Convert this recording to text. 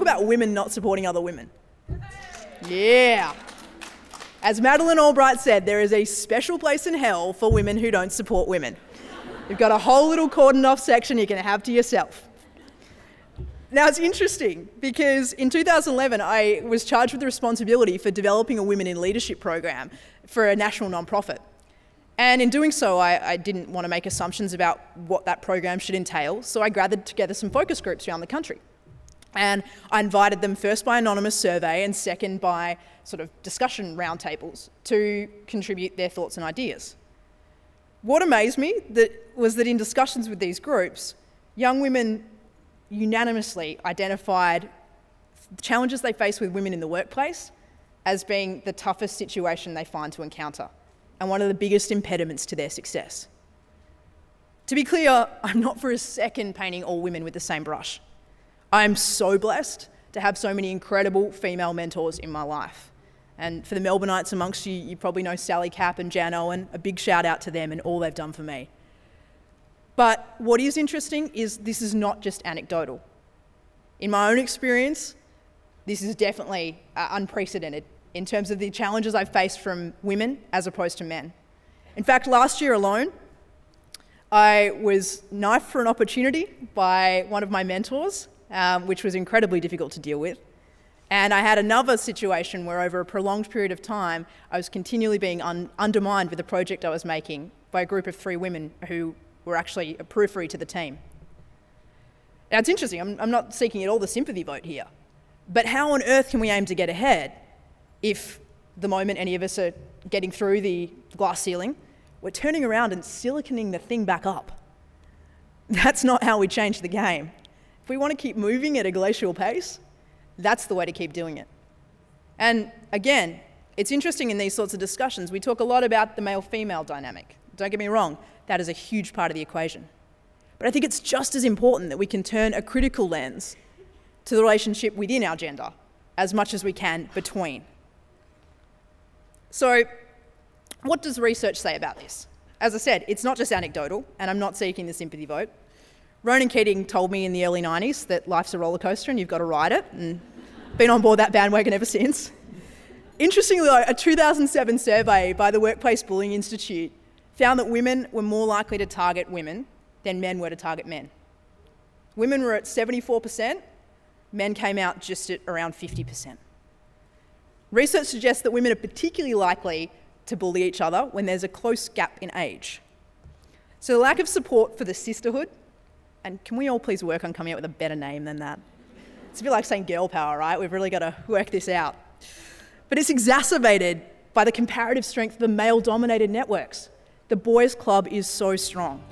about women not supporting other women. Yeah. As Madeleine Albright said, there is a special place in hell for women who don't support women. You've got a whole little cordoned off section you can have to yourself. Now, it's interesting because in 2011, I was charged with the responsibility for developing a Women in Leadership program for a national non-profit. And in doing so, I didn't want to make assumptions about what that program should entail, so I gathered together some focus groups around the country. And I invited them first by anonymous survey and second by sort of discussion roundtables to contribute their thoughts and ideas. What amazed me was that in discussions with these groups, young women unanimously identified the challenges they face with women in the workplace as being the toughest situation they find to encounter and one of the biggest impediments to their success. To be clear, I'm not for a second painting all women with the same brush. I'm so blessed to have so many incredible female mentors in my life. And for the Melbourneites amongst you, you probably know Sally Capp and Jan Owen. A big shout out to them and all they've done for me. But what is interesting is this is not just anecdotal. In my own experience, this is definitely unprecedented in terms of the challenges I've faced from women as opposed to men. In fact, last year alone, I was knifed for an opportunity by one of my mentors, which was incredibly difficult to deal with. And I had another situation where over a prolonged period of time, I was continually being undermined with the project I was making by a group of 3 women who were actually a periphery to the team. Now, it's interesting, I'm not seeking at all the sympathy vote here, but how on earth can we aim to get ahead if the moment any of us are getting through the glass ceiling, we're turning around and siliconing the thing back up? That's not how we change the game. If we want to keep moving at a glacial pace, that's the way to keep doing it. And again, it's interesting in these sorts of discussions, we talk a lot about the male-female dynamic. Don't get me wrong, that is a huge part of the equation. But I think it's just as important that we can turn a critical lens to the relationship within our gender as much as we can between. So, what does research say about this? As I said, it's not just anecdotal, and I'm not seeking the sympathy vote. Ronan Keating told me in the early 90s that life's a roller coaster and you've got to ride it, and been on board that bandwagon ever since. Interestingly though, a 2007 survey by the Workplace Bullying Institute found that women were more likely to target women than men were to target men. Women were at 74%, men came out just at around 50%. Research suggests that women are particularly likely to bully each other when there's a close gap in age. So the lack of support for the sisterhood, and can we all please work on coming up with a better name than that? It's a bit like saying girl power, right? We've really got to work this out. But it's exacerbated by the comparative strength of the male-dominated networks. The boys' club is so strong.